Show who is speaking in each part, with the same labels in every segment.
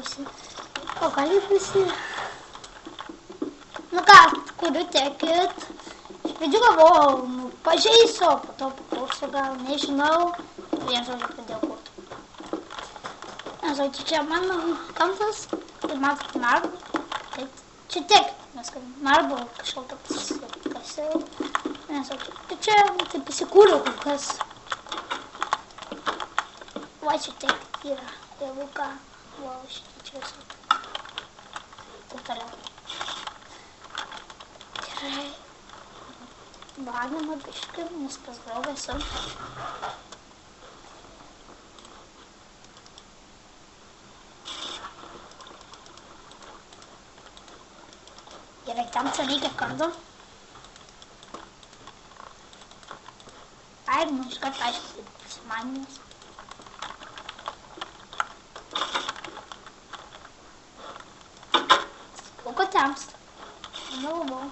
Speaker 1: visi. O gal ir visi? Nu ką, kuriu tekit. Iš pradžių galvojau, pažeisiu, o po to pakursiu gal, nežinau. Vien žodžiu pradėjau kurti. Žodžiu, čia mano kampas, kaip matot, marble. Čia tiek, nes kad marble kažkokia pasikasiau. Tai čia taip įsikūriau kol kas. Va čia tiek yra, tėvuką, va šitą čia esu. Taip toliau. Gerai. Valgymą biškį, nes pas draugą esu. Gerai, tam čia reikia kardo. Ai, nu iškart aišku, tai pasimanimas. Lauko temsta. Nelabai.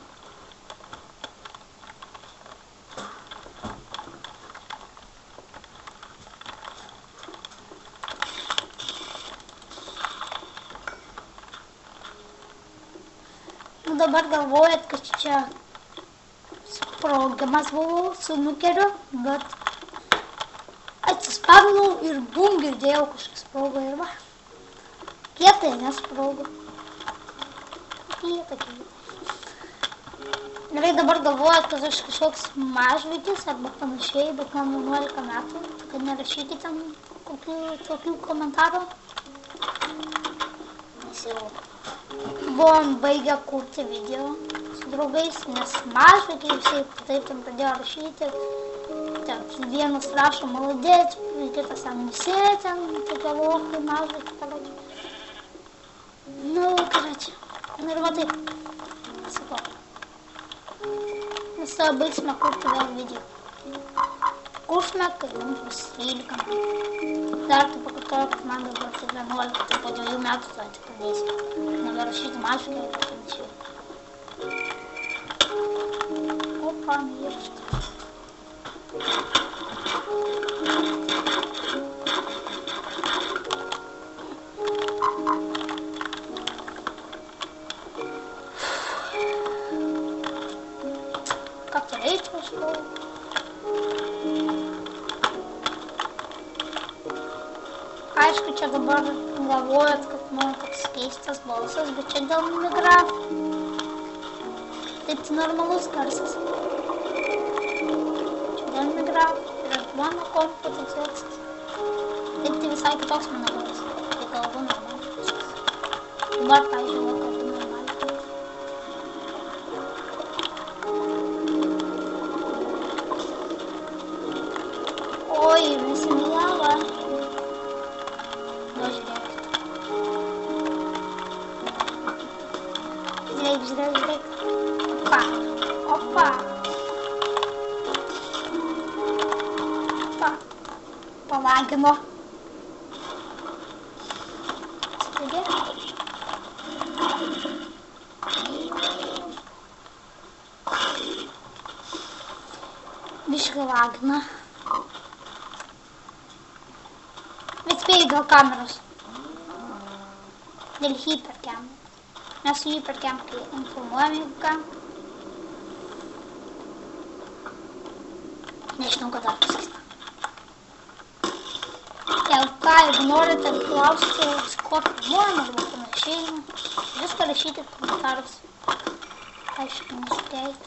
Speaker 1: Nu dabar galvojat, kad čia sprogimas buvo su nukeriu, bet atsispavnau ir bum, girdėjau kažkas sprogo ir va. Kietai nesprogo. Kietai. Gerai, dabar galvojat, kad aš kažkoks mažvaikis arba panašiai, bet man 11 metų, kad nerašykit ten tokių komentarų. Mes jau buvom baigę kurti video su draugais, nes mažvaikiai visi taip ten pradėjo rašyti. Ten vienas rašo maladėč, kitas ten visi ten tokie lokai mažvaikiai parodė. Nu, karačiai. Nu ir va taip, sakau. Mes baigsime kurti vėl video. Kursime, kai jums bus 13. Dar tu pakartoju, kad man dabar tai 11, tai po 2 metų tai tik pradėsiu. Neberašyti mažvaikiai ir panašiai. Opa, miršta. Как-то речь пошло. Aišku, čia dabar galvojat, kad man toks keistas balsas, bet čia dėl mikrofo. Taip tai normalus garsas. Čia dėl mikrofo ir mano kompo toks atstas. Taip tai visai kitoks mano balsas. Tai kalbu normalus. Dabar, pavyzdžiui, kalbu normalus. Oi, visi mielą. Žiūrėk. Opa. Pavagino. Taigi. Biškai vagina. Bet spėjai dėl kameros. Dėl hipercam. Mes su hipercam filmuojam, jeigu ką. Nežinau, ką dar pasakyti. Jeigu ką, jeigu norite klausti, ko filmuojam arba panašiai, jūs parašykit komentarus. Aišku, nesukeikt.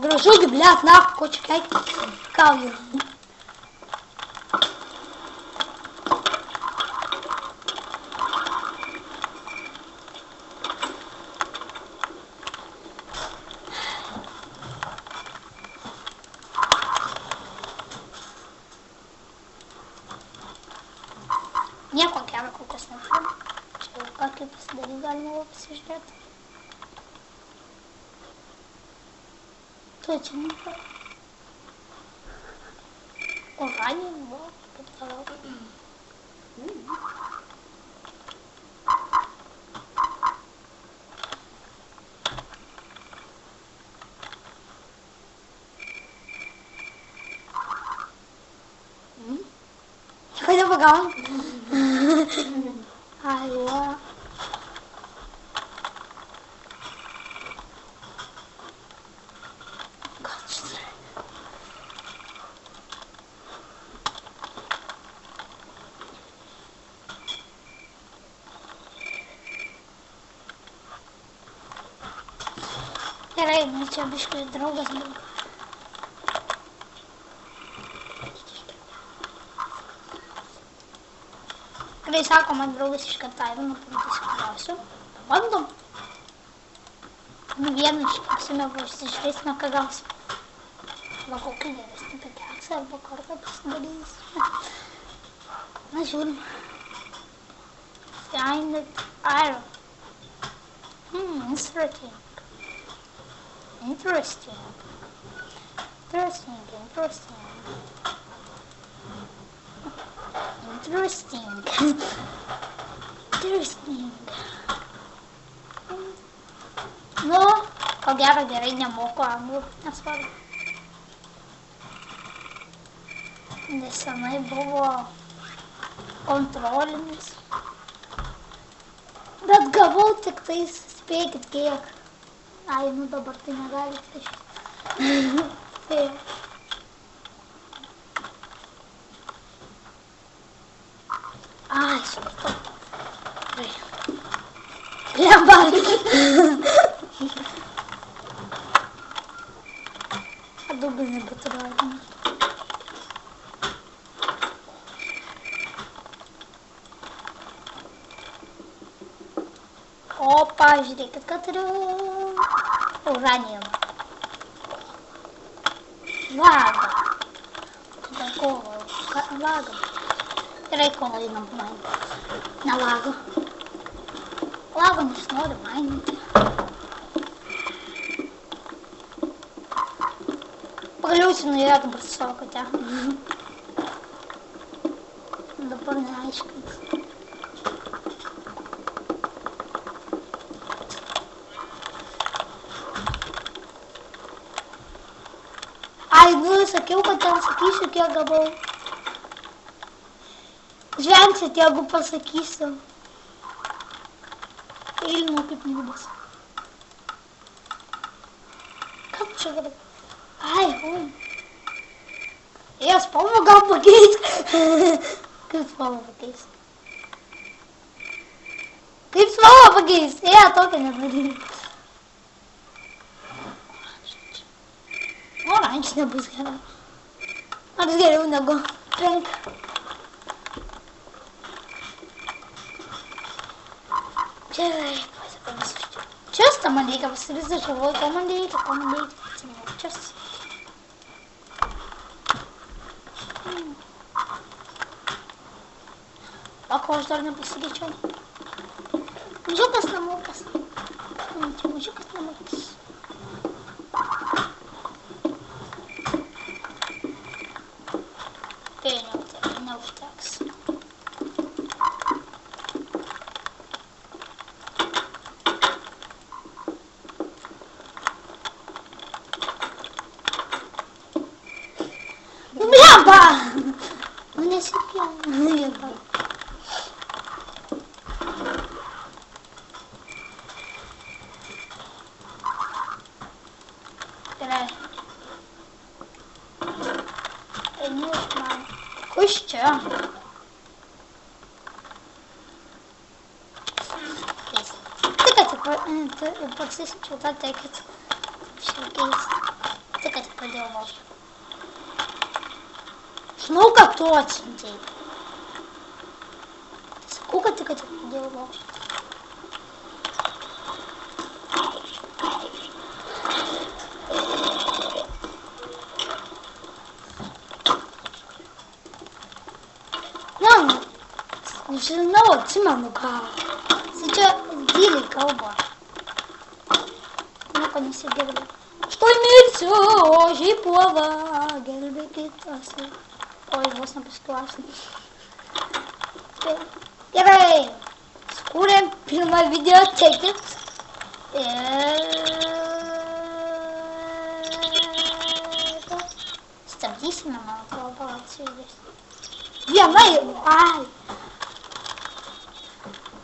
Speaker 1: Gražu, blėt, nahku, ko čia keikt? Gal jau. Nieko gero kol kas neturiu. Čia jau ką kaip pasidaryti galima pasižiūrėti. Tu čia nieko. Oranį buvo, kaip toliau. Nieko nepagavom. Ai, uau. Gerai, mes čia biškai draugas buvo. Gerai, sako, man draugas iš Katavimo, pasiklausiu. Pabandom. Vieną iškirsime, pasižiūrėsime, ką gausime. Va kokį geresnį pikeksą arba kartą pasidarysime. Na, žiūrim. Find it iron. Interesting. Interesting. Interesting. Interesting. Interesting. Interesting. Nu, ko gero gerai nemoku anglų, nesvarbu. Nesenai buvo kontrolinis. Bet gavau tik tais, spėkit kiek. Ai, nu dabar tai negalite šitą. Ai, supratau. Lemba. A daugiau nebeturiu. Opa, žiūrėkit, kad turiu uraniumą. Vagą. Tada kovo. Vagą. Gerai, kovo einam mainyti. Ne vagą. Vagą nes noriu mainyti. Pagaliau nuėjo dabar su savo kate. Dabar neaiškins. Ai, nu, sakiau, kad ten sakysiu, kiek gavau. Žvengsit, jeigu pasakysiu. Eilinu kaip nubas. Kaip čia gali? Ai, Ėjo, spalvą gal pakeisk. Kaip spalvą pakeisk? Kaip spalvą pakeisk? Ėjo, tokia nedaryk. Oranžinė bus gerai. Nors geriau negu pink. Gerai, pasipavysiu. Čiastą man reikia pasakyti, aš galvoju, ko man reikia. Atsimenu, čiastas. Ko aš dar nepasikeičiau. Mažiukas namukas. Mažiukas namukas. Neužteks. Blemba! Nu nesipjauna. Gerai. Einu iš man. Kus čia? Tik pasisičiau tą tai, kad šiakiais. Tik pradėjau laužti. Žinau, kad tu atsintėjai. Sakau, kad tik pradėjau laužti. Žinau, atsimenu ką. Jis čia tyliai kalba. Nieko nesigirdi. Štai mirsiu, ožiai puola, gelbėkit esu. Oi, vos nepasiklausė. Gerai. Skūrėm pirmą video, tekit. Ir stabdysime, man atrodo, atsijudės. Viena jau, ai.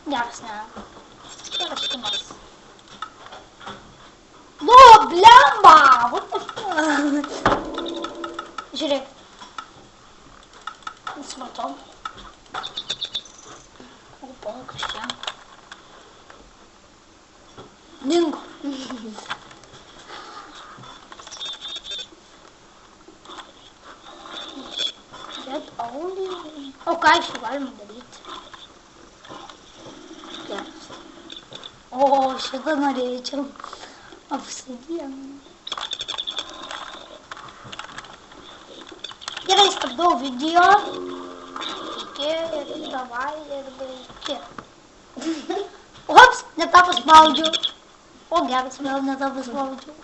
Speaker 1: Geras, ne? Geras kimas. Nu, blemba! What the fuck? Žiūrėk. Supratau. Opa, kas čia? Dingo. Bet aulį. O ką iš jų galima daryti? Geras. O, šitą norėčiau. Obsidianą. Gerai, stabdau video. Iki ir davai ir iki. Ops, ne tą paspaudžiau. O geras, vėl ne tą paspaudžiau.